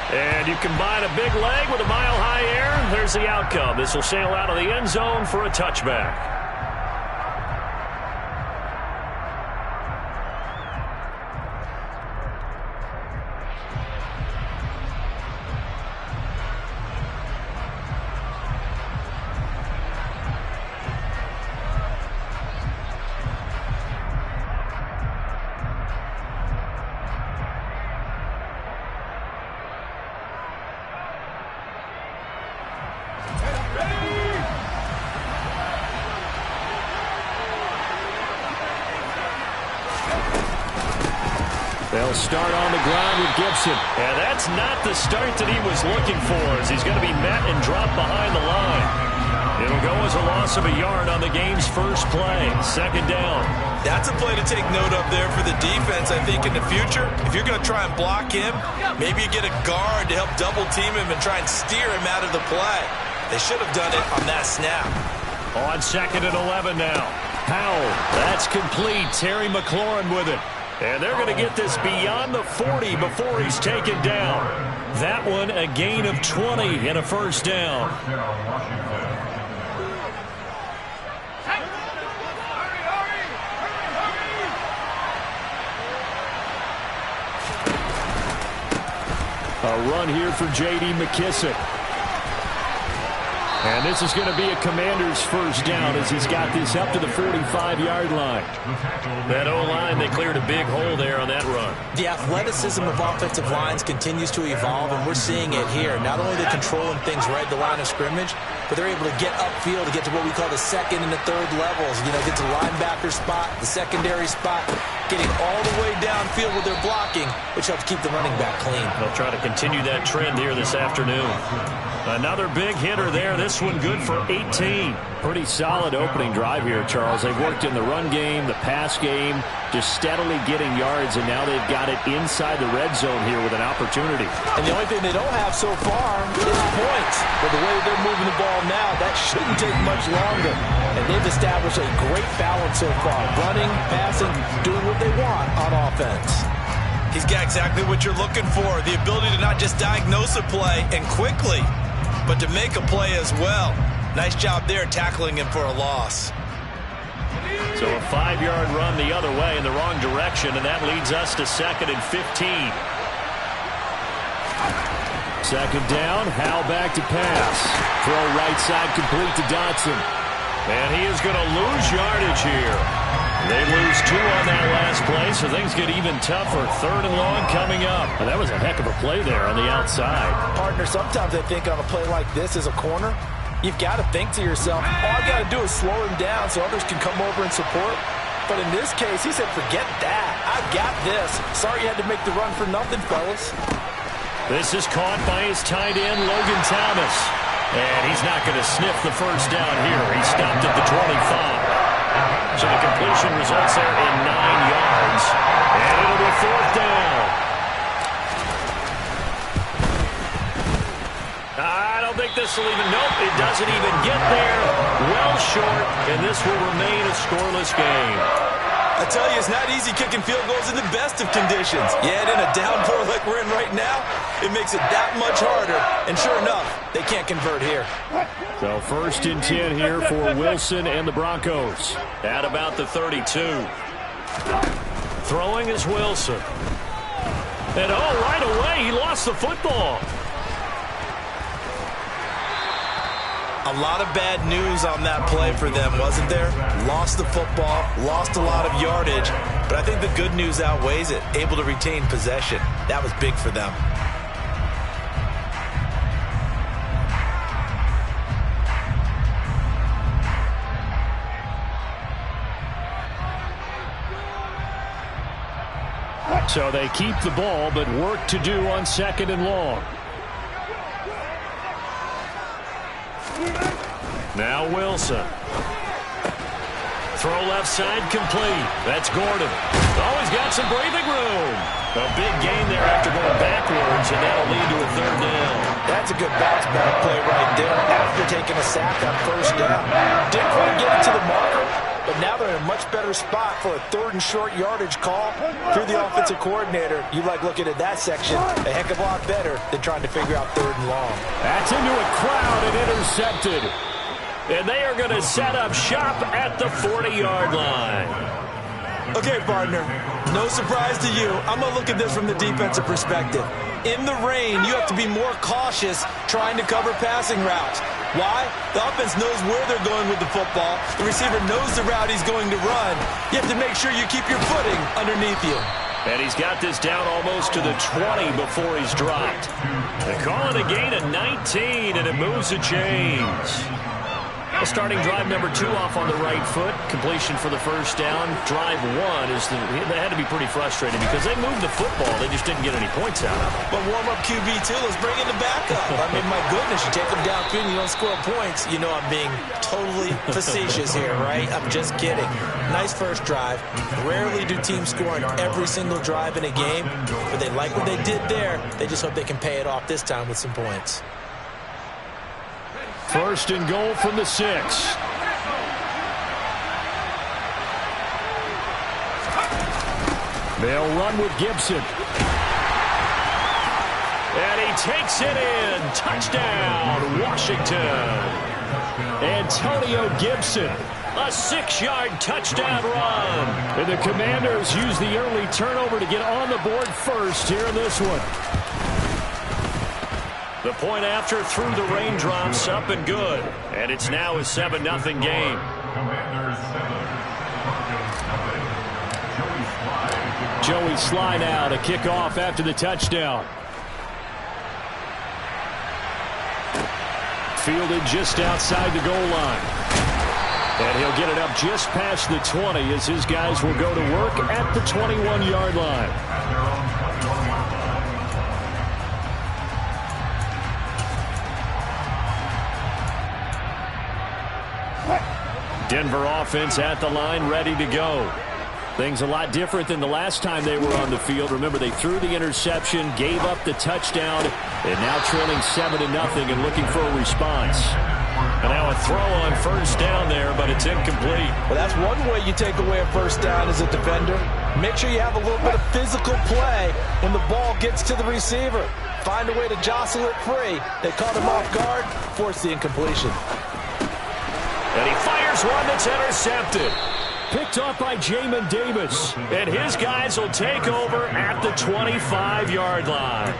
And you combine a big leg with a mile-high air, there's the outcome. This will sail out of the end zone for a touchback. They'll start on the ground with Gibson. And that's not the start that he was looking for, as he's going to be met and dropped behind the line. It'll go as a loss of a yard on the game's first play. Second down. That's a play to take note of there for the defense, I think, in the future. If you're going to try and block him, maybe you get a guard to help double-team him and try and steer him out of the play. They should have done it on that snap. On 2nd and 11 now. Howell, that's complete. Terry McLaurin with it. And they're going to get this beyond the 40 before he's taken down. That one a gain of 20 and a first down. A run here for J.D. McKissick. And this is going to be a Commander's first down as he's got this up to the 45-yard line. That O-line, they cleared a big hole there on that run. The athleticism of offensive lines continues to evolve, and we're seeing it here. Not only they're controlling things right at the line of scrimmage, but they're able to get upfield to get to what we call the second and the third levels. You know, get to the linebacker spot, the secondary spot, getting all the way downfield with their blocking, which helps keep the running back clean. They'll try to continue that trend here this afternoon. Another big hitter there. This one good for 18. Pretty solid opening drive here, Charles. They've worked in the run game, the pass game, just steadily getting yards, and now they've got it inside the red zone here with an opportunity. And the only thing they don't have so far is points. But the way they're moving the ball now, that shouldn't take much longer. And they've established a great balance so far. Running, passing, doing what they want on offense. He's got exactly what you're looking for. The ability to not just diagnose a play and quickly, but to make a play as well. Nice job there tackling him for a loss. So a 5-yard run the other way in the wrong direction, and that leads us to 2nd and 15. Second down, Howell back to pass. Throw right side complete to Dotson. And he is going to lose yardage here. They lose 2 on that last play, so things get even tougher. 3rd and long coming up. Well, that was a heck of a play there on the outside. Partner, sometimes I think on a play like this as a corner, you've got to think to yourself, all I got to do is slow him down so others can come over and support. But in this case, he said, forget that. I've got this. Sorry you had to make the run for nothing, fellas. This is caught by his tight end, Logan Thomas. And he's not going to sniff the first down here. He stopped at the 25. So the completion results there in 9 yards. And it'll be 4th down. I don't think this will even, nope, it doesn't even get there. Well short, and this will remain a scoreless game. I tell you, it's not easy kicking field goals in the best of conditions. Yet in a downpour like we're in right now, it makes it that much harder. And sure enough, they can't convert here. So 1st and 10 here for Wilson and the Broncos. At about the 32. Throwing is Wilson. And right away, he lost the football. A lot of bad news on that play for them, wasn't there? Lost the football, lost a lot of yardage, but I think the good news outweighs it. Able to retain possession. That was big for them. So they keep the ball, but work to do on 2nd and long. Now Wilson. Throw left side complete. That's Gordon. Oh, he's got some breathing room. A big gain there after going backwards, and that'll lead to a 3rd down. That's a good bounce back play right there after taking a sack on 1st down. Didn't quite get it to the marker, but now they're in a much better spot for a 3rd and short yardage call. If you're the offensive coordinator, you like looking at that section a heck of a lot better than trying to figure out 3rd and long. That's into a crowd and intercepted. And they are going to set up shop at the 40-yard line. Okay, partner, no surprise to you. I'm going to look at this from the defensive perspective. In the rain, you have to be more cautious trying to cover passing routes. Why? The offense knows where they're going with the football. The receiver knows the route he's going to run. You have to make sure you keep your footing underneath you. And he's got this down almost to the 20 before he's dropped. They call it a gain of 19, and it moves the chains. Starting drive number 2 off on the right foot. Completion for the first down. Drive 1 is they had to be pretty frustrating because they moved the football. They just didn't get any points out of it. But warm-up QB2, let's bring in the backup. I mean, my goodness, you take them downfield and you don't score points. You know I'm being totally facetious here, right? I'm just kidding. Nice first drive. Rarely do teams score on every single drive in a game, but they like what they did there. They just hope they can pay it off this time with some points. 1st and goal from the 6. They'll run with Gibson. And he takes it in. Touchdown, Washington. Antonio Gibson. A 6-yard touchdown run. And the Commanders use the early turnover to get on the board first here in this one. The point after through the raindrops, up and good. And it's now a 7-0 game. Joey Sly now to kick off after the touchdown. Fielded just outside the goal line. And he'll get it up just past the 20 as his guys will go to work at the 21-yard line. Denver offense at the line, ready to go. Things a lot different than the last time they were on the field. Remember, they threw the interception, gave up the touchdown, and now trailing 7-0 and looking for a response. And now a throw on first down there, but it's incomplete. Well, that's one way you take away a first down as a defender. Make sure you have a little bit of physical play when the ball gets to the receiver. Find a way to jostle it free. They caught him off guard, force the incompletion. And he fires one that's intercepted. Picked up by Jamin Davis. And his guys will take over at the 25-yard line.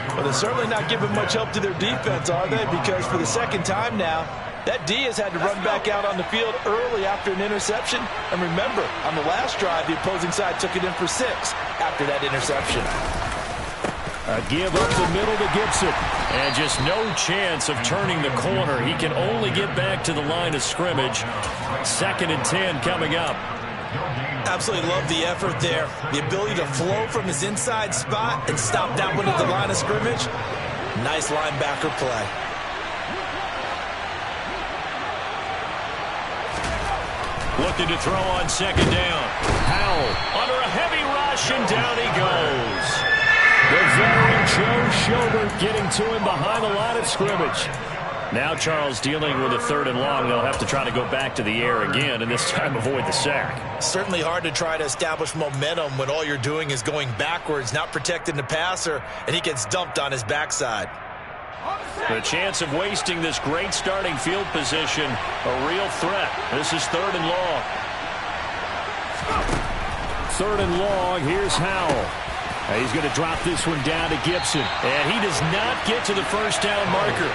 Well, they're certainly not giving much help to their defense, are they? Because for the second time now, that D has had to run back out on the field early after an interception. And remember, on the last drive, the opposing side took it in for 6 after that interception. A give up the middle to Gibson. And just no chance of turning the corner. He can only get back to the line of scrimmage. 2nd and 10 coming up. Absolutely love the effort there. The ability to flow from his inside spot and stop that one at the line of scrimmage. Nice linebacker play. Looking to throw on 2nd down. Howell under a heavy rush, and down he goes. The veteran Joe Schobert getting to him behind the line of scrimmage. Now Charles dealing with a 3rd and long. They'll have to try to go back to the air again, and this time avoid the sack. Certainly hard to try to establish momentum when all you're doing is going backwards, not protecting the passer, and he gets dumped on his backside. The chance of wasting this great starting field position, a real threat. This is 3rd and long. 3rd and long, here's Howell. He's going to drop this one down to Gibson. And he does not get to the first down marker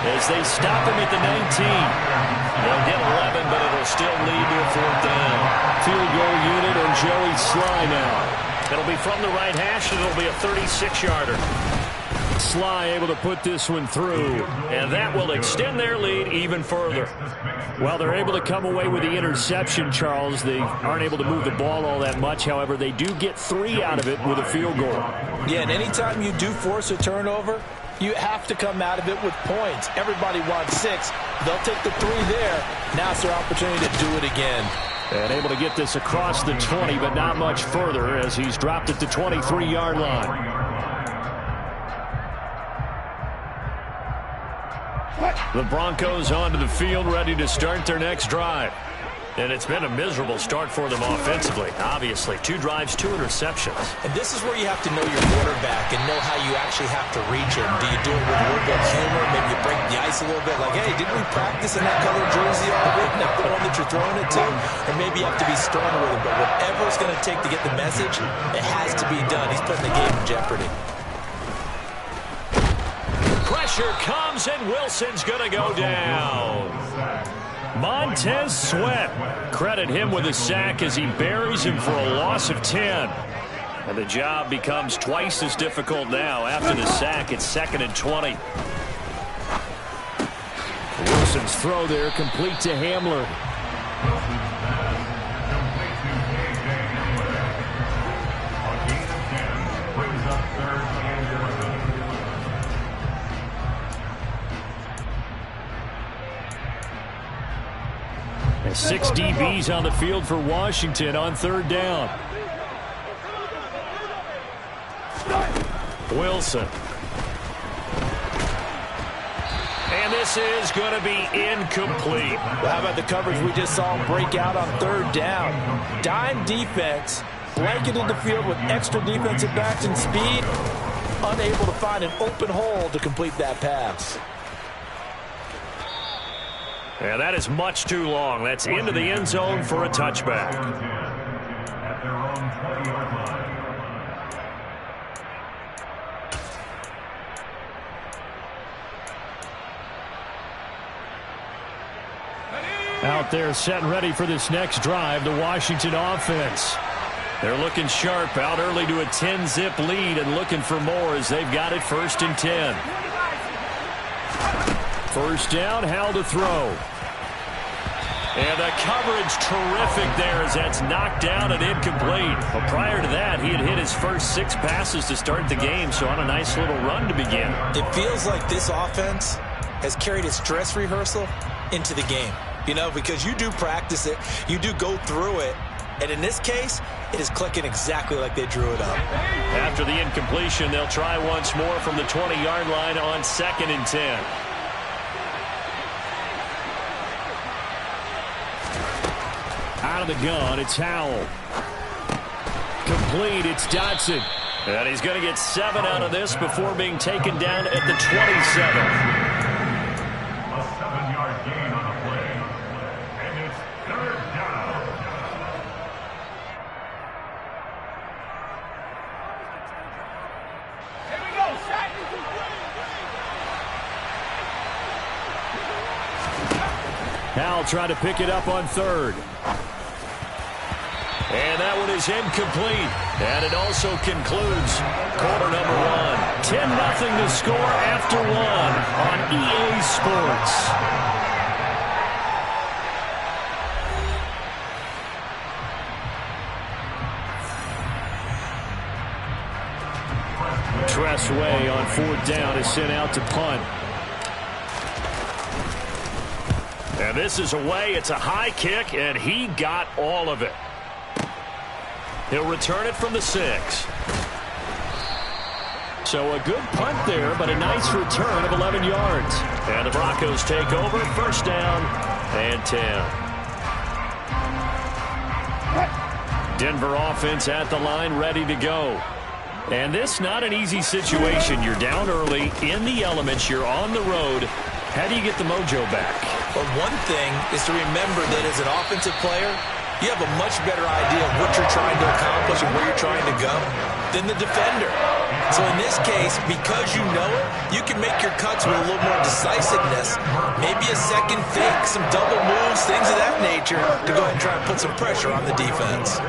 as they stop him at the 19. They'll get 11, but it'll still lead to a 4th down. Field goal unit and Joey Sly now. It'll be from the right hash, and it'll be a 36-yarder. Sly able to put this one through. And that will extend their lead even further. Well, they're able to come away with the interception, Charles. They aren't able to move the ball all that much. However, they do get 3 out of it with a field goal. Yeah, and anytime you do force a turnover, you have to come out of it with points. Everybody wants 6. They'll take the 3 there. Now it's their opportunity to do it again. And able to get this across the 20, but not much further as he's dropped at the 23-yard line. The Broncos onto the field, ready to start their next drive. And it's been a miserable start for them offensively. Obviously, 2 drives, 2 interceptions. And this is where you have to know your quarterback and know how you actually have to reach him. Do you do it with a little bit of humor? Maybe you break the ice a little bit. Like, hey, didn't we practice in that colored jersey all week? Not the one that you're throwing it to? Or maybe you have to be sterner with him. But whatever it's going to take to get the message, it has to be done. He's putting the game in jeopardy. Pressure comes, and Wilson's going to go down. Montez Sweat. Credit him with a sack as he buries him for a loss of 10. And the job becomes twice as difficult now. After the sack, it's 2nd and 20. Wilson's throw there, complete to Hamler. And 6 DBs on the field for Washington on 3rd down. Wilson. And this is going to be incomplete. Well, how about the coverage we just saw break out on 3rd down? Dime defense, blanketed the field with extra defensive backs and speed, unable to find an open hole to complete that pass. And that is much too long. That's into the end zone for a touchback. Out there set and ready for this next drive, the Washington offense. They're looking sharp, out early to a 10-zip lead and looking for more as they've got it 1st and 10. 1st down, Howell to throw. And the coverage terrific there as that's knocked down and incomplete. But prior to that, he had hit his first 6 passes to start the game, so on a nice little run to begin. It feels like this offense has carried its dress rehearsal into the game. You know, because you do practice it, you do go through it, and in this case, it is clicking exactly like they drew it up. After the incompletion, they'll try once more from the 20-yard line on 2nd and 10. Out of the gun, it's Howell. Complete, it's Dotson. And he's going to get 7 out of this before being taken down at the 27. A 7-yard gain on the play. And it's 3rd down. Here we go, Shaq. Howell trying to pick it up on 3rd. And that one is incomplete. And it also concludes quarter number 1. 10-0 to score after 1 on EA Sports. Tressway on 4th down is sent out to punt. And this is away. It's a high kick, and he got all of it. He'll return it from the 6. So a good punt there, but a nice return of 11 yards. And the Broncos take over, 1st down and 10. Denver offense at the line, ready to go. And this not an easy situation. You're down early, in the elements, you're on the road. How do you get the mojo back? But one thing is to remember that as an offensive player, you have a much better idea of what you're trying to accomplish and where you're trying to go than the defender. So in this case, because you know it, you can make your cuts with a little more decisiveness. Maybe a second fake, some double moves, things of that nature to go ahead and try and put some pressure on the defense.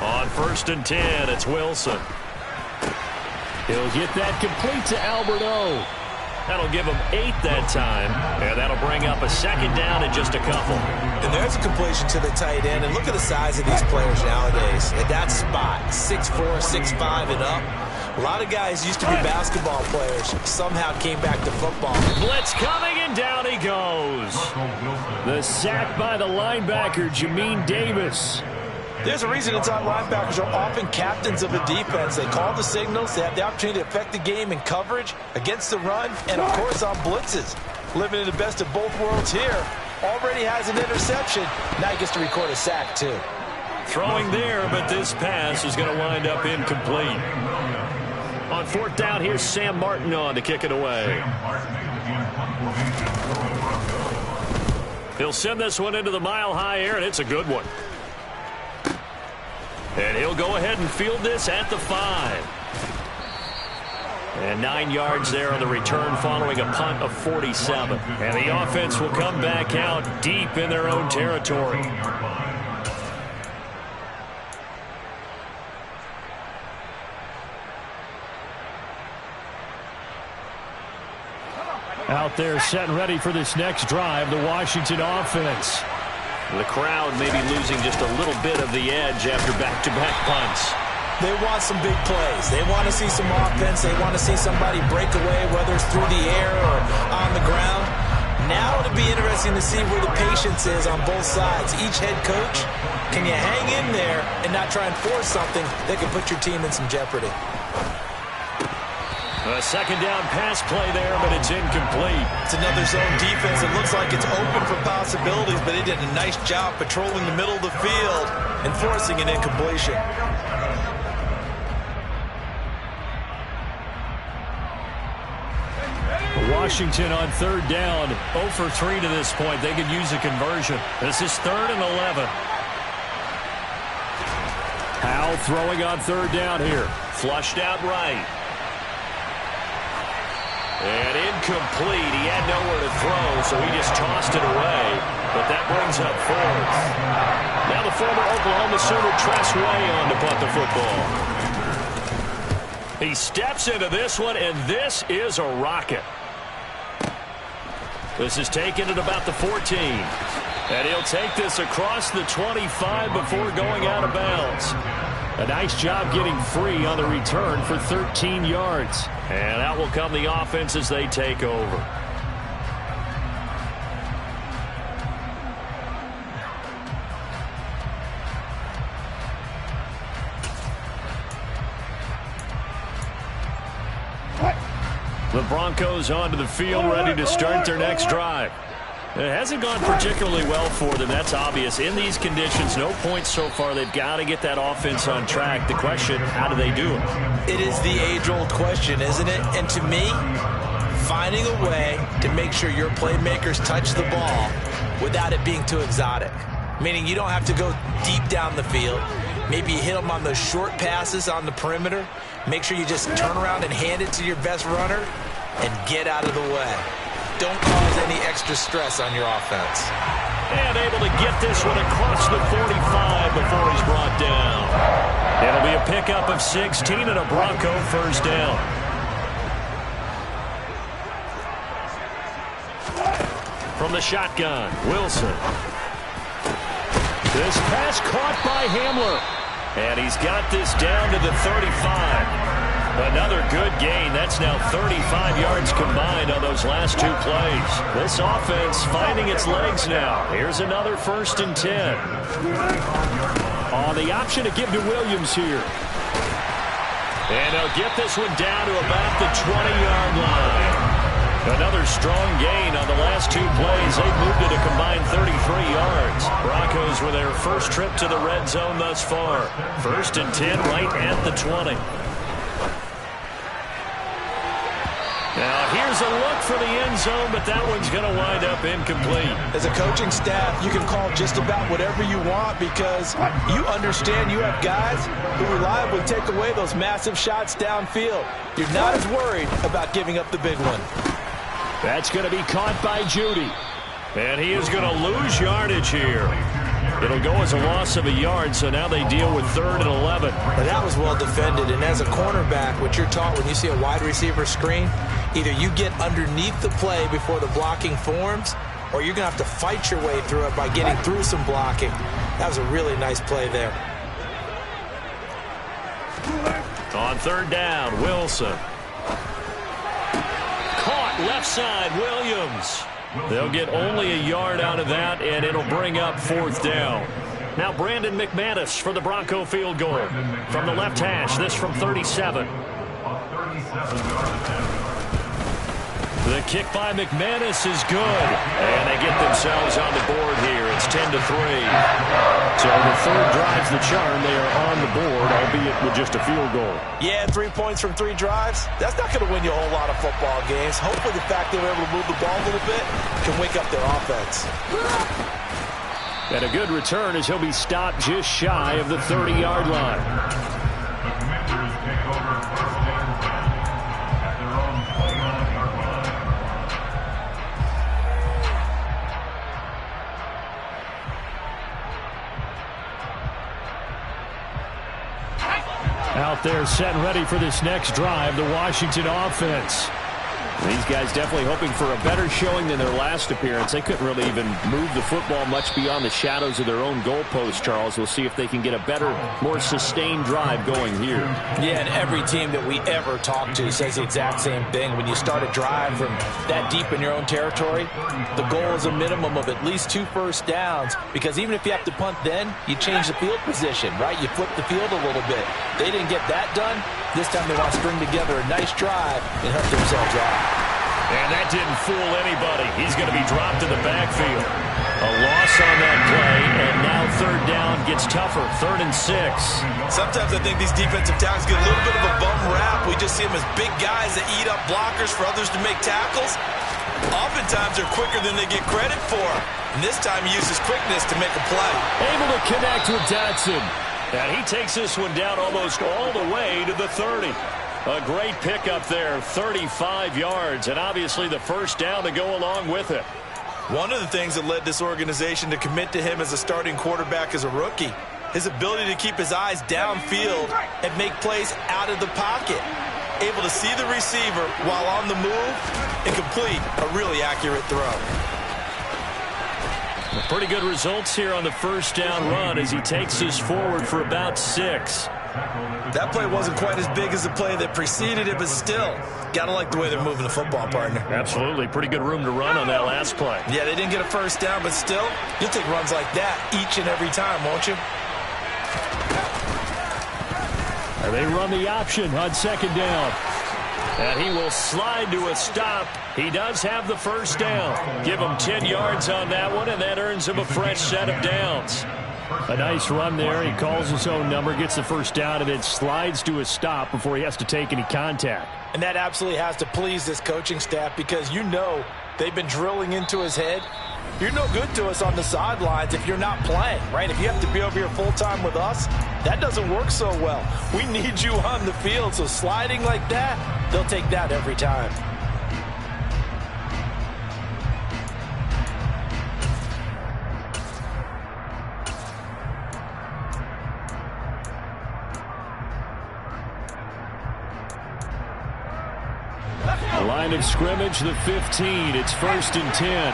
On 1st and 10, it's Wilson. He'll get that complete to Albert O. That'll give him 8 that time, and that'll bring up a 2nd down in just a couple. And there's a completion to the tight end, and look at the size of these players nowadays. At that spot, 6'4", 6'5", and up. A lot of guys used to be basketball players, somehow came back to football. Blitz coming, and down he goes. The sack by the linebacker, Jamin Davis. There's a reason inside linebackers are often captains of a defense. They call the signals. They have the opportunity to affect the game in coverage, against the run, and, of course, on blitzes. Living in the best of both worlds here. already has an interception. Now he gets to record a sack, too. Throwing there, but this pass is going to wind up incomplete. On fourth down, here's Sam Martin on to kick it away. He'll send this one into the mile-high air, and it's a good one. And he'll go ahead and field this at the 5. And 9 yards there on the return following a punt of 47. And the offense will come back out deep in their own territory. Out there set and ready for this next drive, the Washington offense. The crowd may be losing just a little bit of the edge after back-to-back punts. They want some big plays. They want to see some offense. They want to see somebody break away, whether it's through the air or on the ground. Now it'll be interesting to see where the patience is on both sides. Each head coach, can you hang in there and not try and force something that can put your team in some jeopardy? A second down pass play there, but it's incomplete. It's another zone defense. It looks like it's open for possibilities, but they did a nice job patrolling the middle of the field and forcing an incompletion. Washington on third down, 0 for 3 to this point. They could use a conversion. This is 3rd and 11. Howell throwing on third down here. Flushed out right. And incomplete. He had nowhere to throw, so he just tossed it away. But that brings up 4th. Now the former Oklahoma Sooner Tress Way on to punt the football. He steps into this one, and this is a rocket. This is taken at about the 14. And he'll take this across the 25 before going out of bounds. A nice job getting free on the return for 13 yards. And out will come the offense as they take over. The Broncos onto the field, ready to start their next drive. It hasn't gone particularly well for them. That's obvious. In these conditions, no points so far. They've got to get that offense on track. The question, how do they do it? It is the age-old question, isn't it? And to me, finding a way to make sure your playmakers touch the ball without it being too exotic. Meaning you don't have to go deep down the field. Maybe you hit them on those short passes on the perimeter. Make sure you just turn around and hand it to your best runner and get out of the way. Don't cause any extra stress on your offense. And able to get this one across the 45 before he's brought down. It'll be a pickup of 16 and a Bronco first down. From the shotgun, Wilson. This pass caught by Hamler. And he's got this down to the 35. Another good gain. That's now 35 yards combined on those last 2 plays. This offense finding its legs now. Here's another 1st and 10. On the option to give to Williams here. And they'll get this one down to about the 20-yard line. Another strong gain on the last 2 plays. They've moved it a combined 33 yards. Broncos with their first trip to the red zone thus far. 1st and 10 right at the 20. Now, here's a look for the end zone, but that one's going to wind up incomplete. As a coaching staff, you can call just about whatever you want because you understand you have guys who reliably take away those massive shots downfield. You're not as worried about giving up the big one. That's going to be caught by Judy. And he is going to lose yardage here. It'll go as a loss of a yard, so now they deal with 3rd and 11. And that was well defended. And as a cornerback, what you're taught when you see a wide receiver screen, either you get underneath the play before the blocking forms, or you're going to have to fight your way through it by getting through some blocking. That was a really nice play there. On 3rd down, Wilson. Caught left side, Williams. They'll get only a yard out of that, and it'll bring up 4th down. Now Brandon McManus for the Bronco field goal. From the left hash, this from 37. The kick by McManus is good. And they get themselves on the board here. It's 10-3. So the third drive's the charm. They are on the board, albeit with just a field goal. Yeah, 3 points from 3 drives. That's not going to win you a whole lot of football games. Hopefully the fact that they're able to move the ball a little bit can wake up their offense. And a good return as he'll be stopped just shy of the 30-yard line. The Commanders take over first and 10 at their own 29-yard line. Out there set and ready for this next drive, the Washington offense. These guys definitely hoping for a better showing than their last appearance. They couldn't really even move the football much beyond the shadows of their own goalpost, Charles. We'll see if they can get a better, more sustained drive going here. Yeah, and every team that we ever talk to says the exact same thing. When you start a drive from that deep in your own territory, the goal is a minimum of at least 2 first downs, because even if you have to punt then, you change the field position, right? You flip the field a little bit. They didn't get that done. This time they want to string together a nice drive and help themselves out. And that didn't fool anybody. He's going to be dropped in the backfield. A loss on that play, and now third down gets tougher. 3rd and 6. Sometimes I think these defensive tackles get a little bit of a bum rap. We just see them as big guys that eat up blockers for others to make tackles. Oftentimes they're quicker than they get credit for. And this time he uses quickness to make a play. Able to connect with Dotson. And he takes this one down almost all the way to the 30. A great pickup there, 35 yards, and obviously the first down to go along with it. One of the things that led this organization to commit to him as a starting quarterback as a rookie, his ability to keep his eyes downfield and make plays out of the pocket. Able to see the receiver while on the move and complete a really accurate throw. Pretty good results here on the first down run as he takes this forward for about 6. That play wasn't quite as big as the play that preceded it, but still, gotta like the way they're moving the football, partner. Absolutely. Pretty good room to run on that last play. Yeah, they didn't get a first down, but still, you'll take runs like that each and every time, won't you? And they run the option on 2nd down. And he will slide to a stop. He does have the first down. Give him 10 yards on that one, and that earns him a fresh set of downs. A nice run there. He calls his own number, gets the first down, and then slides to a stop before he has to take any contact. And that absolutely has to please this coaching staff, because you know they've been drilling into his head. You're no good to us on the sidelines if you're not playing, right? If you have to be over here full-time with us, that doesn't work so well. We need you on the field, so sliding like that, they'll take that every time. The line of scrimmage, the 15. It's 1st and 10.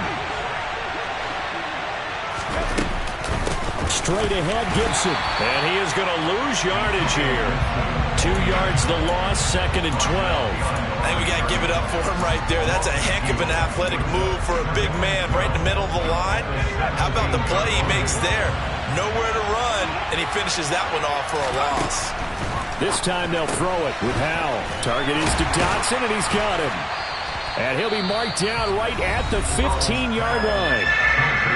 Straight ahead, Gibson. And he is going to lose yardage here. 2 yards the loss, 2nd and 12. I think we got to give it up for him right there. That's a heck of an athletic move for a big man right in the middle of the line. How about the play he makes there? Nowhere to run, and he finishes that one off for a loss. This time they'll throw it with Howell. Target is to Dotson, and he's got him. And he'll be marked down right at the 15-yard line.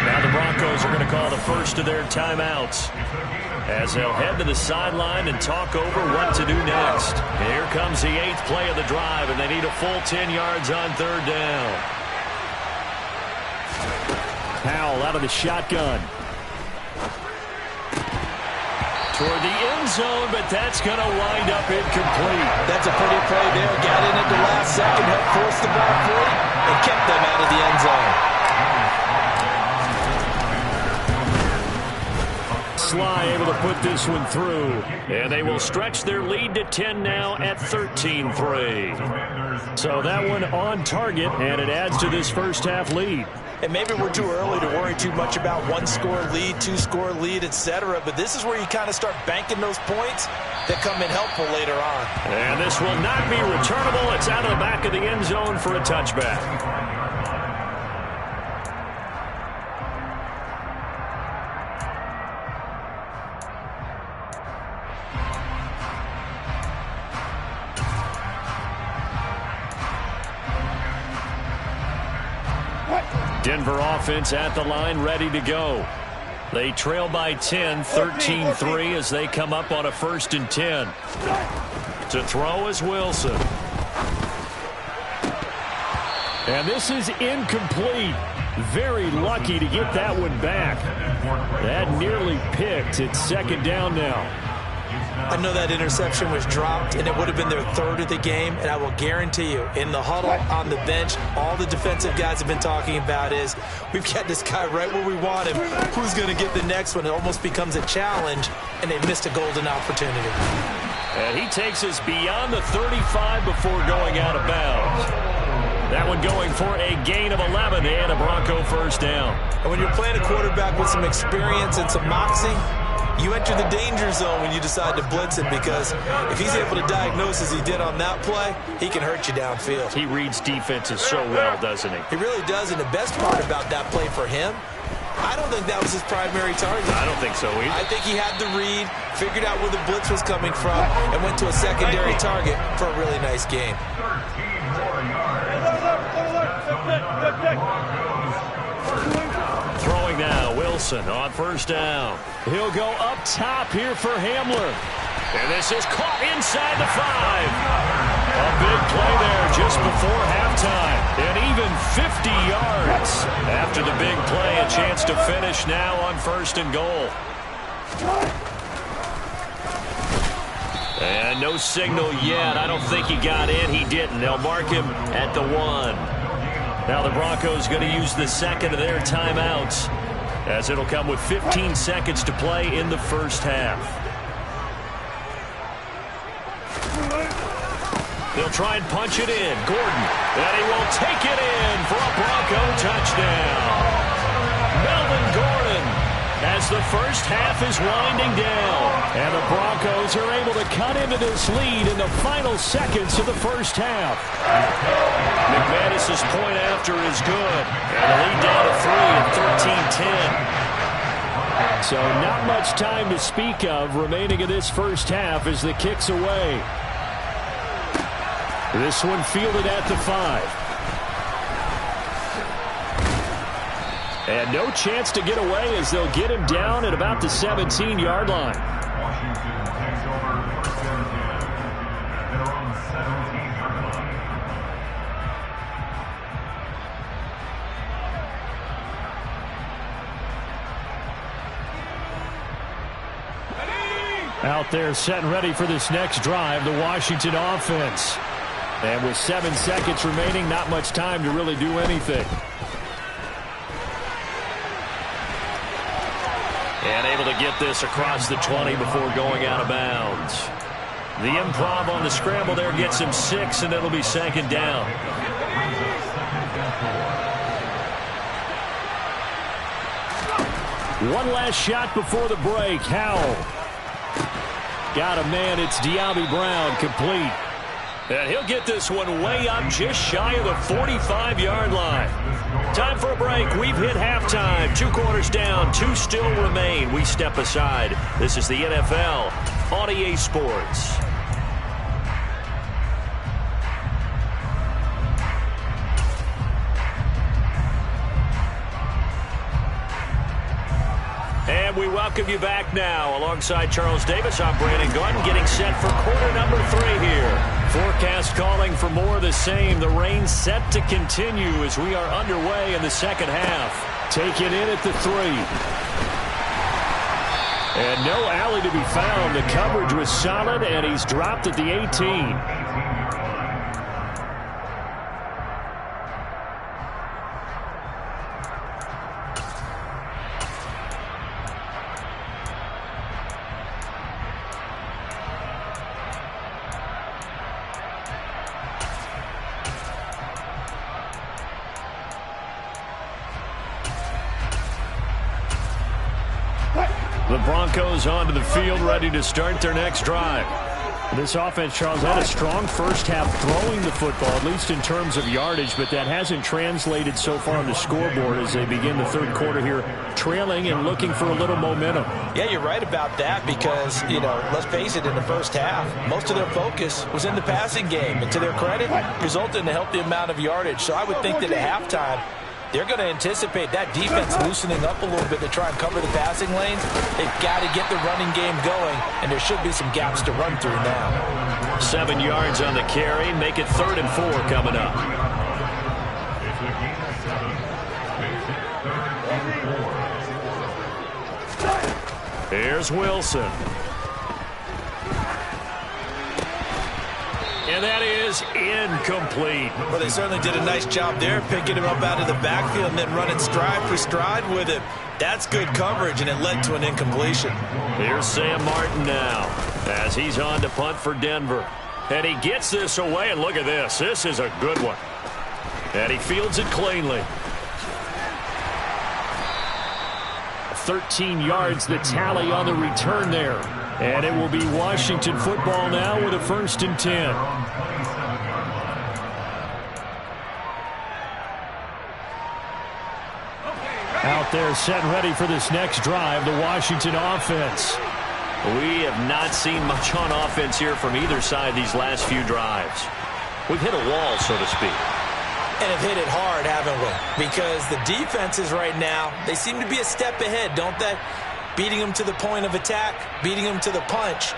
Now the Broncos are going to call the first of their timeouts as they'll head to the sideline and talk over what to do next. Here comes the 8th play of the drive, and they need a full 10 yards on 3rd down. Howell out of the shotgun. Toward the end zone, but that's going to wind up incomplete. That's a pretty play there. Got in at the last second, helped force the ball free, and kept them out of the end zone. Sly able to put this one through. And they will stretch their lead to 10 now at 13-3. So that one on target, and it adds to this first half lead. And maybe we're too early to worry too much about 1-score lead, 2-score lead, etc. But this is where you kind of start banking those points that come in helpful later on. And this will not be returnable. It's out of the back of the end zone for a touchback. Denver offense at the line, ready to go. They trail by 10, 13-3 as they come up on a 1st and 10. To throw is Wilson. And this is incomplete. Very lucky to get that one back. That nearly picked. It's 2nd down now. I know that interception was dropped, and it would have been their 3rd of the game, and I will guarantee you, in the huddle, on the bench, all the defensive guys have been talking about is, we've got this guy right where we want him. Who's going to get the next one? It almost becomes a challenge, and they've missed a golden opportunity. And he takes us beyond the 35 before going out of bounds. That one going for a gain of 11 and a Bronco 1st down. And when you're playing a quarterback with some experience and some moxie, you enter the danger zone when you decide to blitz him, because if he's able to diagnose as he did on that play, he can hurt you downfield. He reads defenses so well, doesn't he? He really does, and the best part about that play for him, I don't think that was his primary target. I don't think so either. I think he had the read, figured out where the blitz was coming from, and went to a secondary target for a really nice gain. 13 more yards. Throwing now, Wilson on 1st down. He'll go up top here for Hamler. And this is caught inside the 5. A big play there just before halftime. And even 50 yards. After the big play, a chance to finish now on 1st and goal. And no signal yet. I don't think he got in. He didn't. They'll mark him at the 1. Now the Broncos going to use the 2nd of their timeouts, as it'll come with 15 seconds to play in the 1st half. They'll try and punch it in. Gordon, and he will take it in for a Bronco touchdown. Melvin Gordon, as the 1st half is winding down. And the Broncos are able to cut into this lead in the final seconds of the 1st half. McManus's point after is good. And the lead down to 3 at 13-10. So not much time to speak of remaining in this 1st half as the kick's away. This one fielded at the 5. And no chance to get away as they'll get him down at about the 17-yard line. Washington takes over 1st and 10 at their own 17-yard line. Out there set and ready for this next drive, the Washington offense. And with 7 seconds remaining, not much time to really do anything. And able to get this across the 20 before going out of bounds. The improv on the scramble there gets him 6, and it'll be 2nd down. One last shot before the break. Howell. Got a man. It's De'Ami Brown, complete. And he'll get this one way up just shy of the 45-yard line. Time for a break. We've hit halftime. 2 quarters down. 2 still remain. We step aside. This is the NFL on EA Sports. And we welcome you back now. Alongside Charles Davis, I'm Brandon Gordon, getting set for quarter number 3 here. Forecast calling for more of the same. The rain set to continue as we are underway in the 2nd half. Taken in at the 3. And no alley to be found. The coverage was solid, and he's dropped at the 18. The Broncos onto the field, ready to start their next drive. This offense, Charles, had a strong 1st half throwing the football, at least in terms of yardage, but that hasn't translated so far on the scoreboard as they begin the 3rd quarter here, trailing and looking for a little momentum. Yeah, you're right about that because, let's face it, in the 1st half, most of their focus was in the passing game. And to their credit, resulted in a healthy amount of yardage. So I would think that at halftime, they're going to anticipate that defense loosening up a little bit to try and cover the passing lanes. They've got to get the running game going, and there should be some gaps to run through now. 7 yards on the carry. Make it 3rd and 4 coming up. It's a gain of 7. Makes it 3rd and 4. Here's Wilson. And that is incomplete. Well, they certainly did a nice job there, picking him up out of the backfield and then running stride for stride with him. That's good coverage, and it led to an incompletion. Here's Sam Martin now as he's on to punt for Denver. And he gets this away, and look at this. This is a good one. And he fields it cleanly. 13 yards the tally on the return there. And it will be Washington football now with a 1st and 10. Out there set and ready for this next drive, the Washington offense. We have not seen much on offense here from either side these last few drives. We've hit a wall, so to speak. And have hit it hard, haven't we? Because the defenses right now, they seem to be a step ahead, don't they? Beating them to the point of attack, beating them to the punch.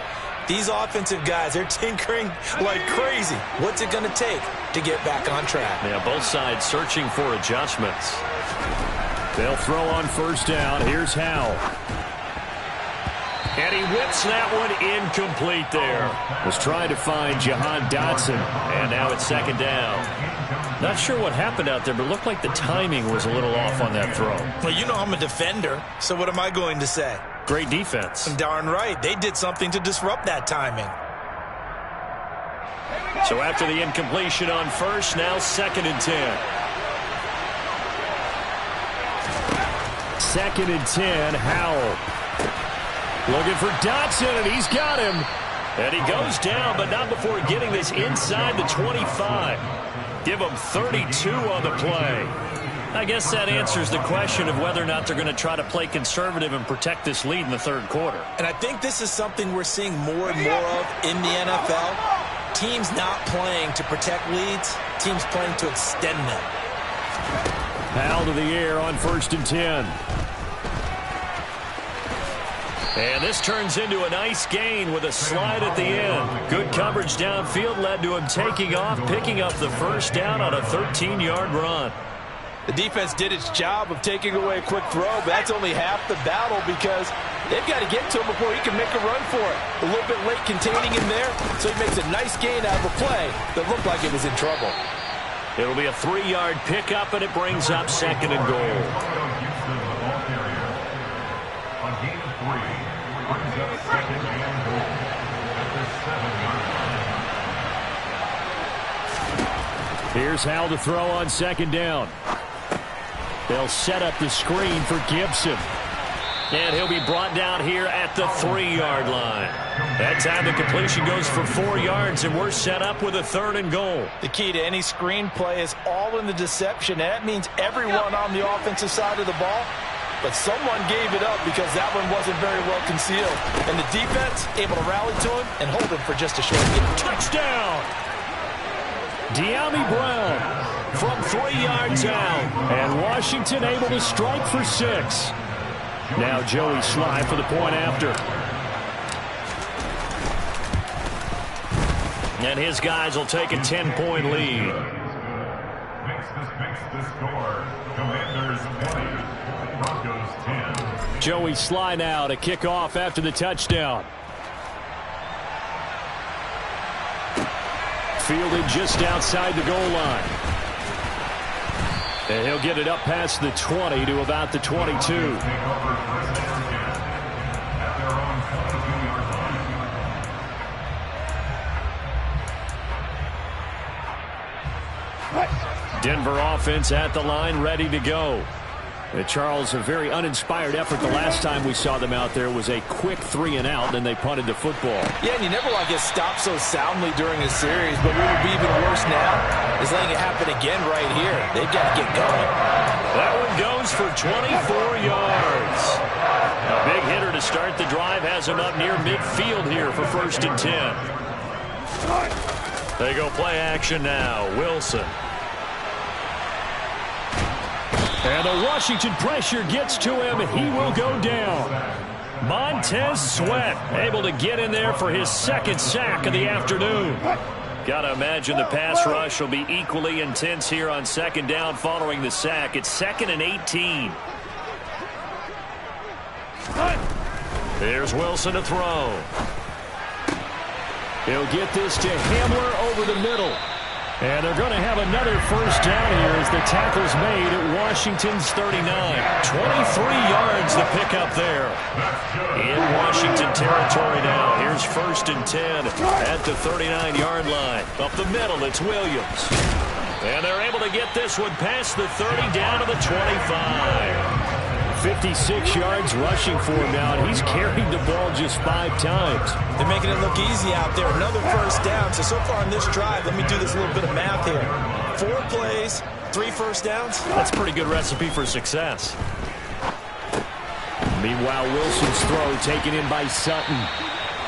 These offensive guys, they're tinkering like crazy. What's it going to take to get back on track? Yeah, both sides searching for adjustments. They'll throw on 1st down. Here's Howell. And he whips that one incomplete there. Was trying to find Jahan Dotson. And now it's 2nd down. Not sure what happened out there, but it looked like the timing was a little off on that throw. Well, you know I'm a defender, so what am I going to say? Great defense. Darn right. They did something to disrupt that timing. So after the incompletion on 1st, now 2nd and 10. 2nd and 10, Howell. Looking for Dotson, and he's got him. And he goes down, but not before getting this inside the 25. Give them 32 on the play. I guess that answers the question of whether or not they're going to try to play conservative and protect this lead in the 3rd quarter. And I think this is something we're seeing more and more of in the NFL. Teams not playing to protect leads, teams playing to extend them. Howell to the air on 1st and 10. And this turns into a nice gain with a slide at the end. Good coverage downfield led to him taking off, picking up the 1st down on a 13-yard run. The defense did its job of taking away a quick throw, but that's only half the battle because they've got to get to him before he can make a run for it. A little bit late containing him there, so he makes a nice gain out of a play that looked like it was in trouble. It'll be a 3-yard pickup, and it brings up 2nd and goal. On gain of 3, brings up 2nd and goal at the 7-yard line. Here's Howell to throw on 2nd down. They'll set up the screen for Gibson. And he'll be brought down here at the 3-yard line. That time the completion goes for 4 yards, and we're set up with a 3rd and goal. The key to any screen play is all in the deception. That means everyone on the offensive side of the ball, but someone gave it up because that one wasn't very well concealed. And the defense able to rally to him and hold him for just a short game. Touchdown! De'Ami Brown from 3 yards out. And Washington able to strike for 6. Now Joey Sly for the point after. And his guys will take a 10-point lead. Makes the score. Commanders 20, Broncos 10. Joey Sly now to kick off after the touchdown. Fielded just outside the goal line. And he'll get it up past the 20 to about the 22. Take over first and 10 at their own 22-yard line. Denver offense at the line, ready to go. Charles, a very uninspired effort the last time we saw them out there was a quick 3-and-out, and they punted the football. Yeah, and you never want to get stopped so soundly during a series, but what would be even worse now is letting it happen again right here. They've got to get going. That one goes for 24 yards. A big hitter to start the drive has him up near midfield here for 1st and 10. They go play action now. Wilson. And the Washington pressure gets to him. He will go down. Montez Sweat able to get in there for his second sack of the afternoon. Got to imagine the pass rush will be equally intense here on second down following the sack. It's 2nd and 18. There's Wilson to throw. He'll get this to Hamler over the middle. And they're going to have another first down here as the tackle's made at Washington's 39. 23 yards to pick up there. In Washington territory now. Here's 1st and 10 at the 39-yard line. Up the middle, it's Williams. And they're able to get this one past the 30 down to the 25. 56 yards rushing for him now, and he's carried the ball just 5 times. They're making it look easy out there. Another first down. So far in this drive, let me do this little bit of math here. 4 plays, 3 first downs. That's a pretty good recipe for success. Meanwhile, Wilson's throw taken in by Sutton.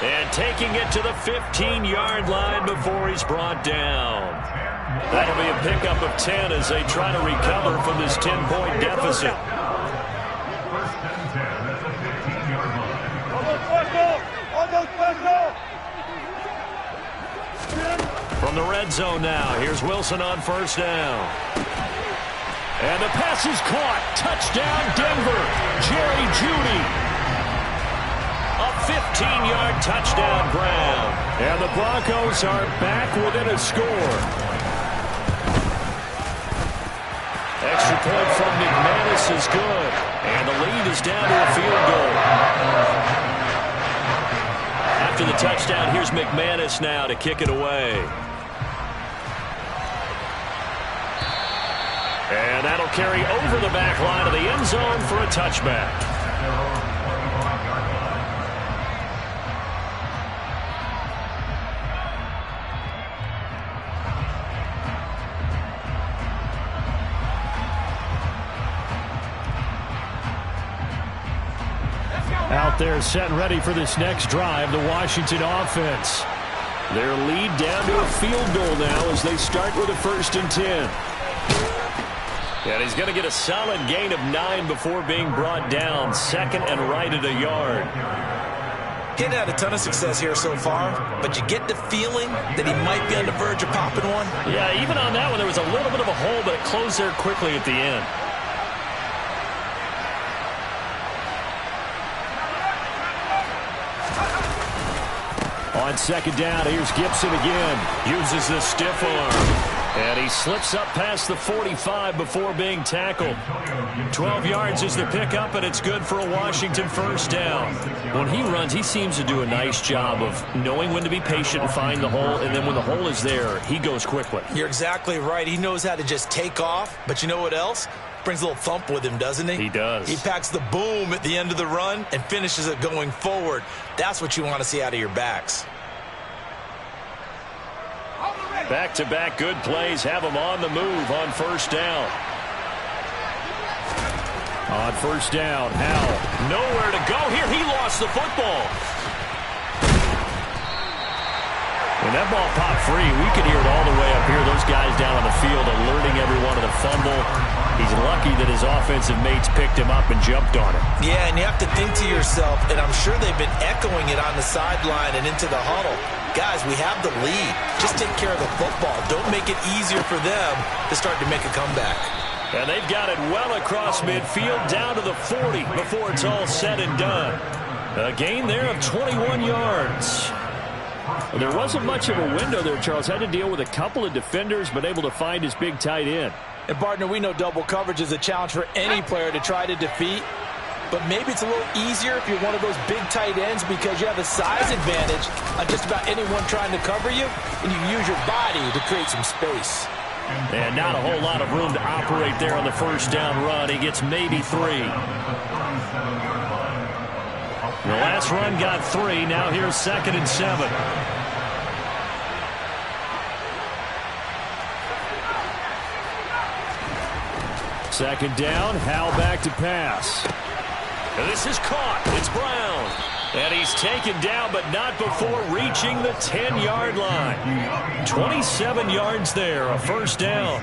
And taking it to the 15-yard line before he's brought down. That'll be a pickup of 10 as they try to recover from this 10-point deficit. From the red zone now, here's Wilson on first down. And the pass is caught. Touchdown, Denver. Jerry Jeudy. A 15-yard touchdown grab. And the Broncos are back within a score. Extra point from McManus is good. And the lead is down to a field goal. After the touchdown, here's McManus now to kick it away. And that'll carry over the back line of the end zone for a touchback. Out there set and ready for this next drive, the Washington offense. Their lead down to a field goal now as they start with a 1st and 10. And he's going to get a solid gain of 9 before being brought down. 2nd and right at a yard. He hadn't had a ton of success here so far, but you get the feeling that he might be on the verge of popping one. Yeah, even on that one, there was a little bit of a hole, but it closed there quickly at the end. On second down, here's Gibson again. Uses the stiff arm. And he slips up past the 45 before being tackled. 12 yards is the pickup, and it's good for a Washington first down. When he runs, he seems to do a nice job of knowing when to be patient and find the hole, and then when the hole is there, he goes quickly. You're exactly right. He knows how to just take off, but you know what else? Brings a little thump with him, doesn't he? He does. He packs the boom at the end of the run and finishes it going forward. That's what you want to see out of your backs. Back-to-back good plays have him on the move on first down. On first down, Howell. Nowhere to go here. He lost the football. When that ball popped free, we could hear it all the way up here. Those guys down on the field alerting everyone of the fumble. He's lucky that his offensive mates picked him up and jumped on him. Yeah, and you have to think to yourself, and I'm sure they've been echoing it on the sideline and into the huddle. Guys, we have the lead. Just take care of the football. Don't make it easier for them to start to make a comeback. And they've got it well across midfield down to the 40 before it's all said and done. A gain there of 21 yards. There wasn't much of a window there, Charles. Had to deal with a couple of defenders, but able to find his big tight end. And, partner, we know double coverage is a challenge for any player to try to defeat. But maybe it's a little easier if you're one of those big tight ends because you have a size advantage on just about anyone trying to cover you, and you use your body to create some space. And not a whole lot of room to operate there on the first down run. He gets maybe 3. The last run got 3. Now here's 2nd and 7. Second down, Howell back to pass. And this is caught. It's Brown. And he's taken down, but not before reaching the 10-yard line. 27 yards there, a first down.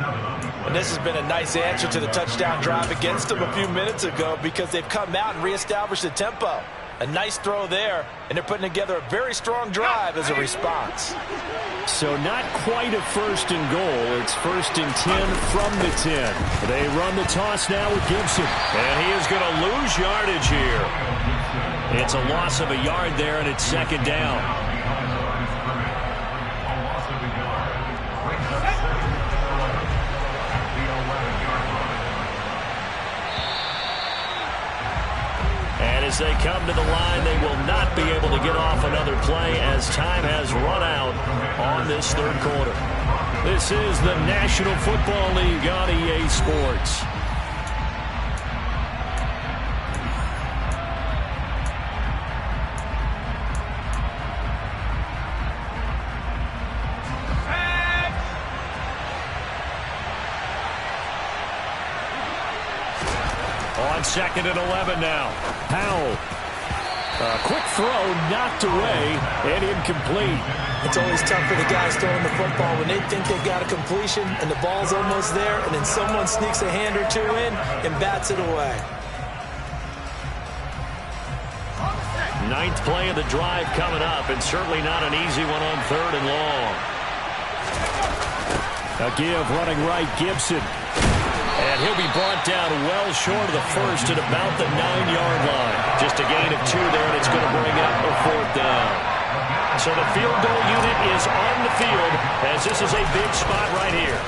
And this has been a nice answer to the touchdown drive against them a few minutes ago because they've come out and reestablished the tempo. A nice throw there, and they're putting together a very strong drive as a response. So not quite a first and goal. It's first and 10 from the 10. They run the toss now with Gibson. And he is going to lose yardage here. It's a loss of a yard there, and it's second down. As they come to the line, they will not be able to get off another play as time has run out on this third quarter. This is the National Football League on EA Sports. On second and 11 now. Powell. A quick throw knocked away and incomplete. It's always tough for the guys throwing the football when they think they've got a completion and the ball's almost there, and then someone sneaks a hand or two in and bats it away. Ninth play of the drive coming up, and certainly not an easy one on third and long. A give running right, Gibson. And he'll be brought down well short of the first at about the 9-yard line. Just a gain of 2 there, and it's going to bring up a fourth down. So the field goal unit is on the field as this is a big spot right here.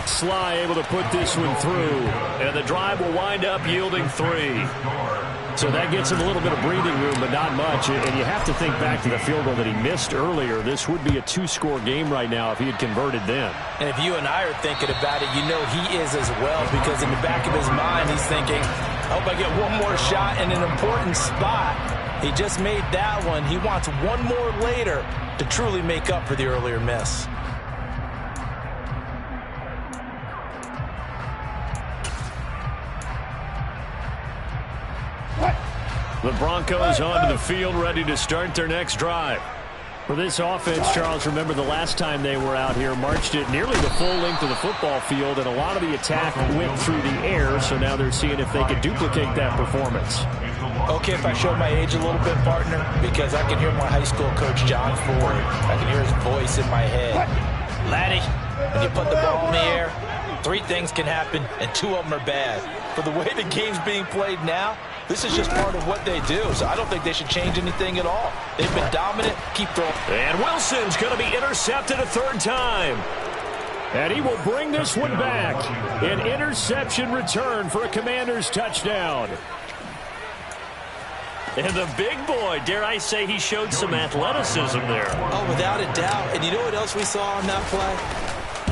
Sly able to put this one through. And the drive will wind up yielding 3. So that gets him a little bit of breathing room, but not much. And you have to think back to the field goal that he missed earlier. This would be a 2-score game right now if he had converted then. And if you and I are thinking about it, you know he is as well, because in the back of his mind, he's thinking, I hope I get one more shot in an important spot. He just made that one. He wants one more later to truly make up for the earlier miss. The Broncos onto the field, ready to start their next drive. For this offense, Charles, remember the last time they were out here, marched it nearly the full length of the football field, and a lot of the attack went through the air, so now they're seeing if they could duplicate that performance. Okay, if I show my age a little bit, partner, because I can hear my high school coach, John Ford. I can hear his voice in my head. Laddie, when you put the ball in the air, 3 things can happen, and 2 of them are bad. For the way the game's being played now, this is just part of what they do, so I don't think they should change anything at all. They've been dominant. Keep throwing. And Wilson's going to be intercepted a third time. And he will bring this one back. An interception return for a Commanders touchdown. And the big boy, dare I say, he showed some athleticism there. Oh, without a doubt. And you know what else we saw on that play?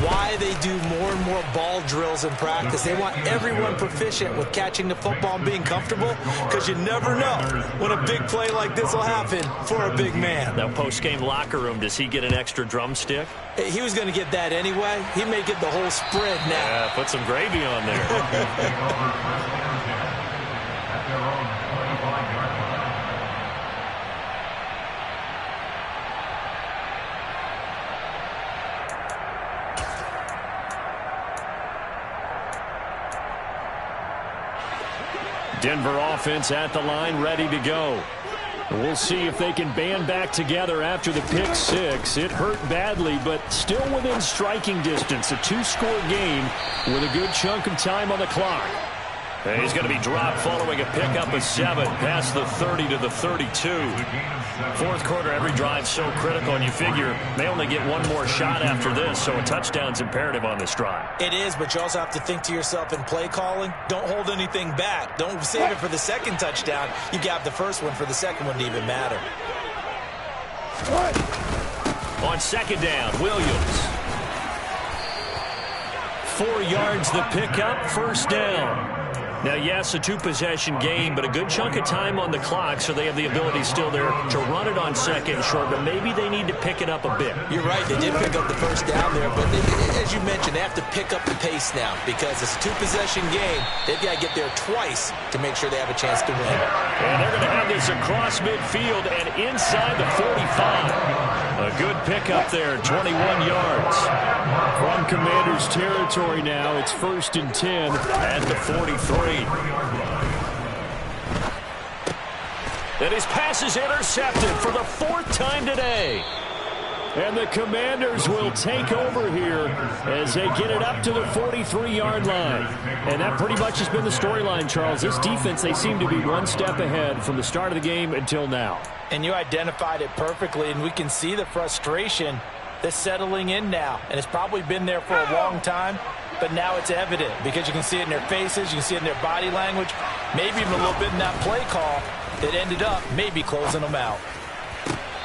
Why they do more and more ball drills in practice. They want everyone proficient with catching the football and being comfortable, because you never know when a big play like this will happen for a big man. Now, post-game locker room, does he get an extra drumstick? He was going to get that anyway. He may get the whole spread now. Yeah, put some gravy on there. Denver offense at the line, ready to go. We'll see if they can band back together after the pick 6. It hurt badly, but still within striking distance. A 2-score game with a good chunk of time on the clock. And he's going to be dropped following a pickup of 7 past the 30 to the 32. Fourth quarter, every drive so critical, and you figure they only get one more shot after this, so a touchdown's imperative on this drive. It is, but you also have to think to yourself in play calling, don't hold anything back. Don't save it for the second touchdown. You got the first one for the second one to even matter. On second down, Williams. 4 yards the pickup, first down. Now, yes, a two-possession game, but a good chunk of time on the clock, so they have the ability still there to run it on second and short, but maybe they need to pick it up a bit. You're right. They did pick up the first down there, but as you mentioned, they have to pick up the pace now because it's a two-possession game. They've got to get there twice to make sure they have a chance to win. And they're going to have this across midfield and inside the 45. A good pickup there, 21 yards. From Commanders territory now, it's 1st and 10 at the 43. And his pass is intercepted for the 4th time today. And the Commanders will take over here as they get it up to the 43-yard line. And that pretty much has been the storyline, Charles. This defense, they seem to be one step ahead from the start of the game until now. And you identified it perfectly, and we can see the frustration that's settling in now. And it's probably been there for a long time, but now it's evident because you can see it in their faces, you can see it in their body language, maybe even a little bit in that play call that ended up maybe closing them out.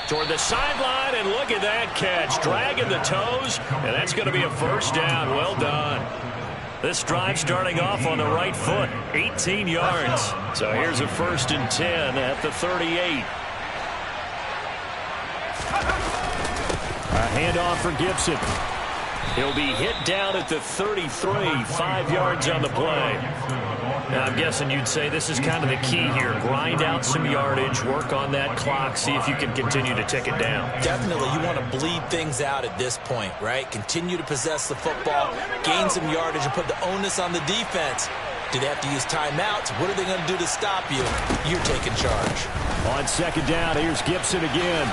Toward the sideline, and look at that catch. Dragging the toes, and that's going to be a first down. Well done. This drive starting off on the right foot, 18 yards. So here's a 1st and 10 at the 38. A handoff for Gibson. He'll be hit down at the 33, 5 yards on the play. Now, I'm guessing you'd say this is kind of the key here. Grind out some yardage, work on that clock, see if you can continue to tick it down. Definitely, you want to bleed things out at this point, right? Continue to possess the football, gain some yardage, and put the onus on the defense. Do they have to use timeouts? What are they going to do to stop you? You're taking charge. On 2nd down, here's Gibson again.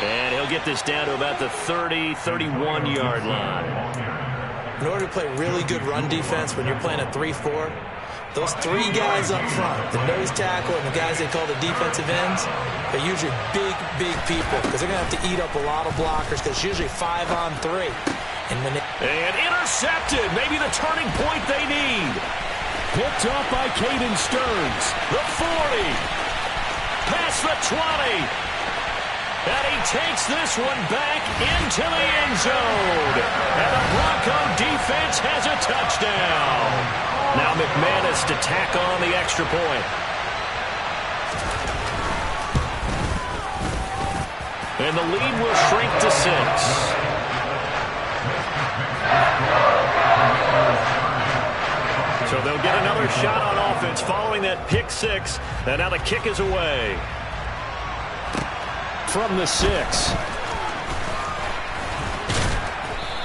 And he'll get this down to about the 30, 31-yard line. In order to play really good run defense when you're playing a 3-4, those 3 guys up front, the nose tackle and the guys they call the defensive ends, they're usually big, big people because they're going to have to eat up a lot of blockers because it's usually 5-on-3. And intercepted, maybe the turning point they need. Picked off by Caden Stearns. The 40, past the 20. And he takes this one back into the end zone. And the Bronco defense has a touchdown. Now McManus to tack on the extra point. And the lead will shrink to 6. So they'll get another shot on offense following that pick 6. And now the kick is away. From the 6.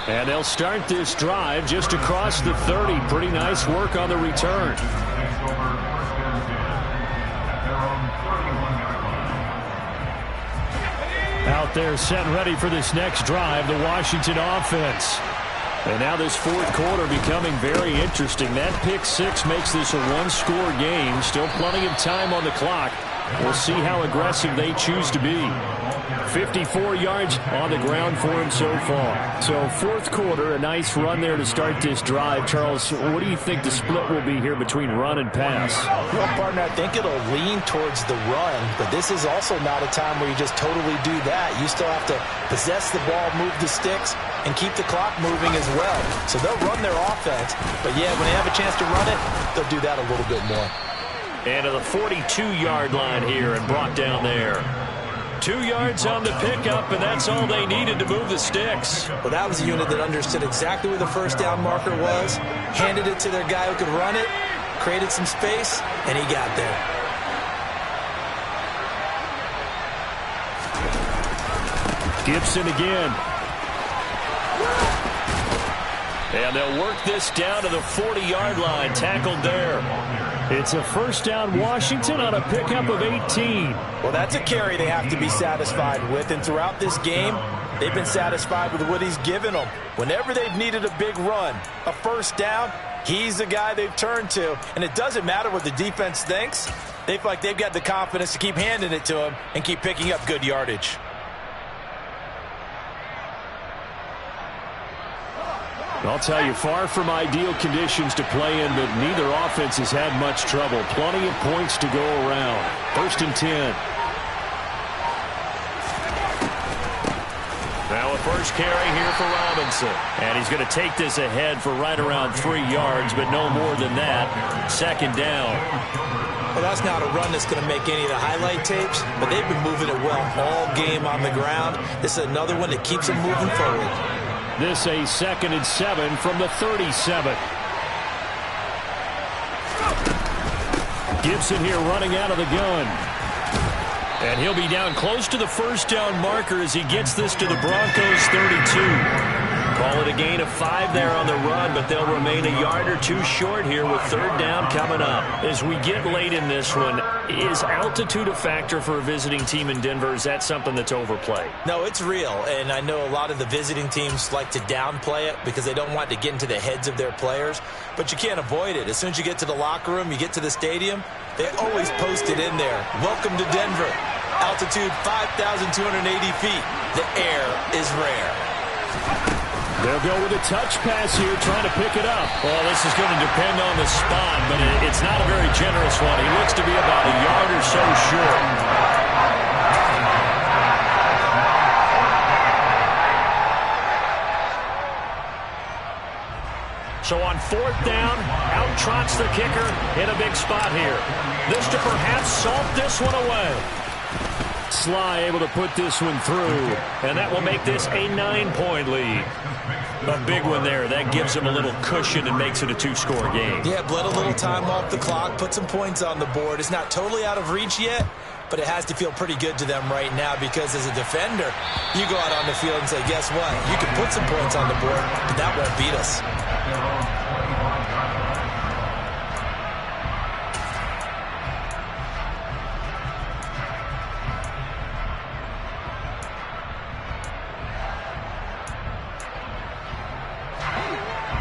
And they'll start this drive just across the 30. Pretty nice work on the return. Out there set ready for this next drive, the Washington offense. And now this 4th quarter becoming very interesting. That pick 6 makes this a one-score game. Still plenty of time on the clock. We'll see how aggressive they choose to be. 54 yards on the ground for him so far. So 4th quarter, a nice run there to start this drive. Charles, what do you think the split will be here between run and pass? Well, partner, I think it'll lean towards the run, but this is also not a time where you just totally do that. You still have to possess the ball, move the sticks, and keep the clock moving as well. So they'll run their offense, but yeah, when they have a chance to run it, they'll do that a little bit more. And to the 42-yard line here and brought down there. 2 yards on the pickup, and that's all they needed to move the sticks. Well, that was a unit that understood exactly where the first down marker was, handed it to their guy who could run it, created some space, and he got there. Gibson again. And they'll work this down to the 40-yard line, tackled there. It's a first down Washington on a pickup of 18. Well, that's a carry they have to be satisfied with, and throughout this game, they've been satisfied with what he's given them. Whenever they've needed a big run, a first down, he's the guy they've turned to, and it doesn't matter what the defense thinks. They feel like they've got the confidence to keep handing it to him and keep picking up good yardage. I'll tell you, far from ideal conditions to play in, but neither offense has had much trouble. Plenty of points to go around. 1st and 10. Now a 1st first carry here for Robinson. And he's going to take this ahead for right around 3 yards, but no more than that. Second down. Well, that's not a run that's going to make any of the highlight tapes, but they've been moving it well all game on the ground. This is another one that keeps them moving forward. This a 2nd and 7 from the 37. Gibson here running out of the gun. And he'll be down close to the first down marker as he gets this to the Broncos 32. Call it a gain of 5 there on the run, but they'll remain a yard or two short here with third down coming up. As we get late in this one, is altitude a factor for a visiting team in Denver? Is that something that's overplayed? No, it's real, and I know a lot of the visiting teams like to downplay it because they don't want to get into the heads of their players, but you can't avoid it. As soon as you get to the locker room, you get to the stadium, they always post it in there. Welcome to Denver. Altitude 5,280 feet. The air is rare. They'll go with a touch pass here, trying to pick it up. Well, this is going to depend on the spot, but it's not a very generous one. He looks to be about a yard or so short. So on fourth down, out trots the kicker in a big spot here. This to perhaps salt this one away. Sly able to put this one through, and that will make this a 9-point lead. A big one there. That gives him a little cushion and makes it a 2-score game. Yeah, bled a little time off the clock, put some points on the board. It's not totally out of reach yet, but it has to feel pretty good to them right now because as a defender, you go out on the field and say, guess what? You can put some points on the board, but that won't beat us.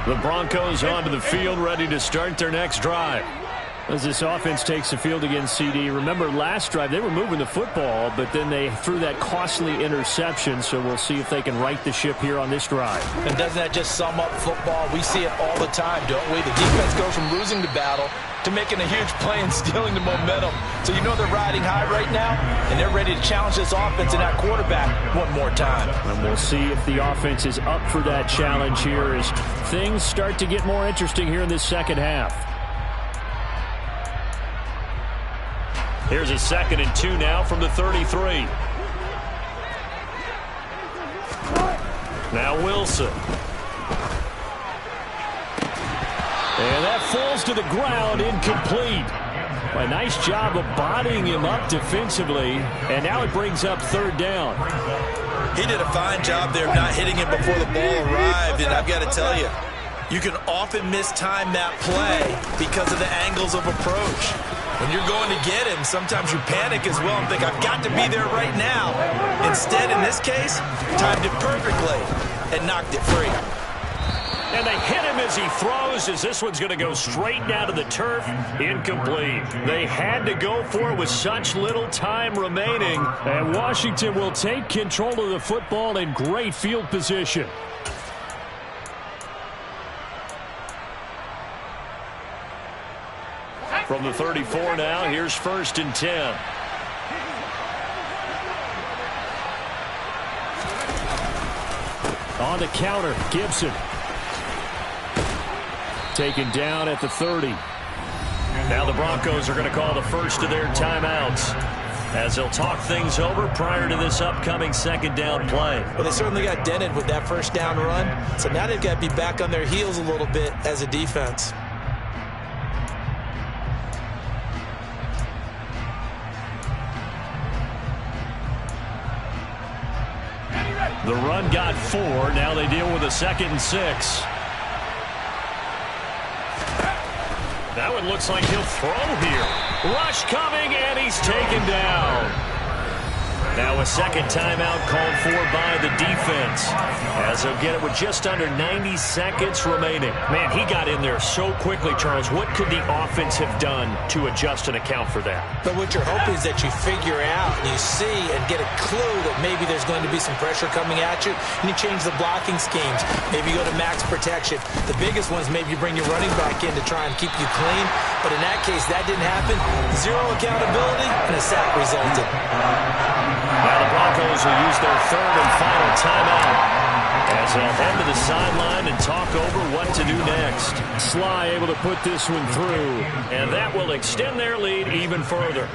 The Broncos onto the field, ready to start their next drive. As this offense takes the field against CD, remember last drive they were moving the football, but then they threw that costly interception, so we'll see if they can right the ship here on this drive. And doesn't that just sum up football? We see it all the time, don't we? The defense goes from losing the battle to making a huge play and stealing the momentum. So you know they're riding high right now, and they're ready to challenge this offense and that quarterback one more time. And we'll see if the offense is up for that challenge here as things start to get more interesting here in this second half. Here's a 2nd and 2 now from the 33. Now Wilson. And that falls to the ground, incomplete. A nice job of bodying him up defensively, and now it brings up third down. He did a fine job there of not hitting him before the ball arrived, and I've got to tell you, you can often mistime that play because of the angles of approach. When you're going to get him, sometimes you panic as well and think, I've got to be there right now. Instead, in this case, timed it perfectly and knocked it free. And they hit him as he throws, as this one's going to go straight down to the turf. Incomplete. They had to go for it with such little time remaining. And Washington will take control of the football in great field position. From the 34 now, here's 1st and 10. On the counter, Gibson. Taken down at the 30. Now the Broncos are going to call the first of their timeouts as they'll talk things over prior to this upcoming second down play. Well, they certainly got dented with that first down run, so now they've got to be back on their heels a little bit as a defense. The run got 4. Now they deal with a 2nd and 6. That one looks like he'll throw here. Rush coming, and he's taken down. Now a second timeout called for by the defense, as they'll get it with just under 90 seconds remaining. Man, he got in there so quickly, Charles. What could the offense have done to adjust and account for that? But what you're hoping is that you figure out and you see and get a clue that maybe there's going to be some pressure coming at you, and you change the blocking schemes. Maybe you go to max protection. The biggest one is maybe you bring your running back in to try and keep you clean. But in that case, that didn't happen. Zero accountability, and a sack resulted. Now the Broncos will use their 3rd and final timeout. as they'll head to the sideline and talk over what to do next. Sly able to put this one through. And that will extend their lead even further.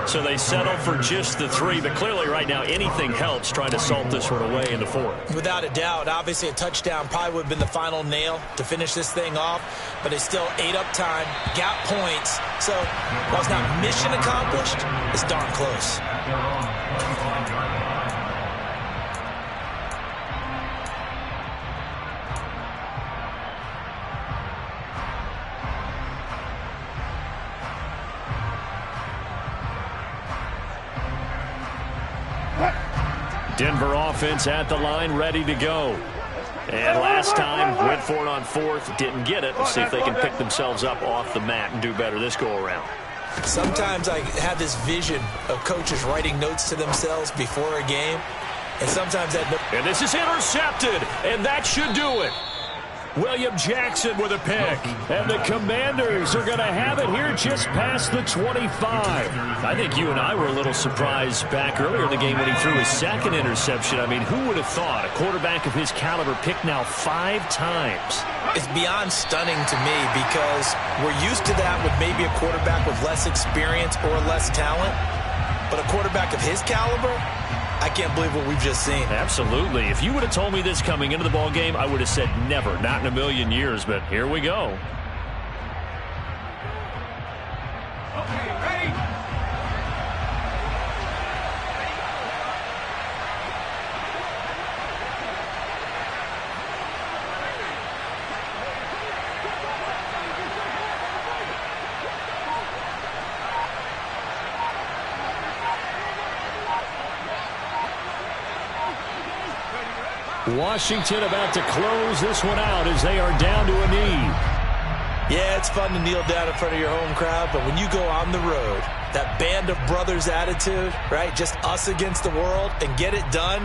So they settle for just the 3, but clearly right now anything helps trying to salt this one away in the 4th. Without a doubt, obviously a touchdown probably would have been the final nail to finish this thing off, but they still ate up time, got points. So while it's not mission accomplished, it's darn close. Denver offense at the line, ready to go. And last time, went for it on 4th, didn't get it. Let's see if they can pick themselves up off the mat and do better this go-around. Sometimes I have this vision of coaches writing notes to themselves before a game, and sometimes that... And this is intercepted, and that should do it. William Jackson with a pick. And the Commanders are going to have it here just past the 25. I think you and I were a little surprised back earlier in the game when he threw his 2nd interception. I mean, who would have thought a quarterback of his caliber picked now 5 times? It's beyond stunning to me because we're used to that with maybe a quarterback with less experience or less talent. But a quarterback of his caliber, I can't believe what we've just seen. Absolutely. If you would have told me this coming into the ball game, I would have said never, not in a million years, but here we go. Okay, ready? Washington about to close this one out as they are down to a knee. Yeah, it's fun to kneel down in front of your home crowd, but when you go on the road, that band of brothers attitude, right, just us against the world, and get it done,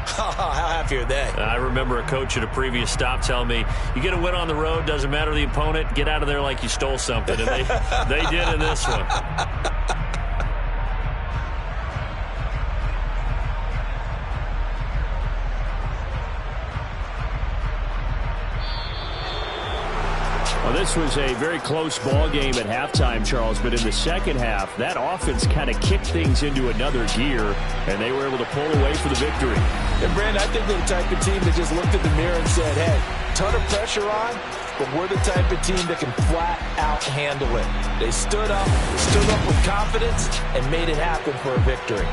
how happy are they? I remember a coach at a previous stop telling me, you get a win on the road, doesn't matter the opponent, get out of there like you stole something, and they did in this one. Well, this was a very close ball game at halftime, Charles, but in the second half, that offense kind of kicked things into another gear, and they were able to pull away for the victory. And, Brandon, I think they're the type of team that just looked at the mirror and said, hey, ton of pressure on, but we're the type of team that can flat out handle it. They stood up with confidence and made it happen for a victory.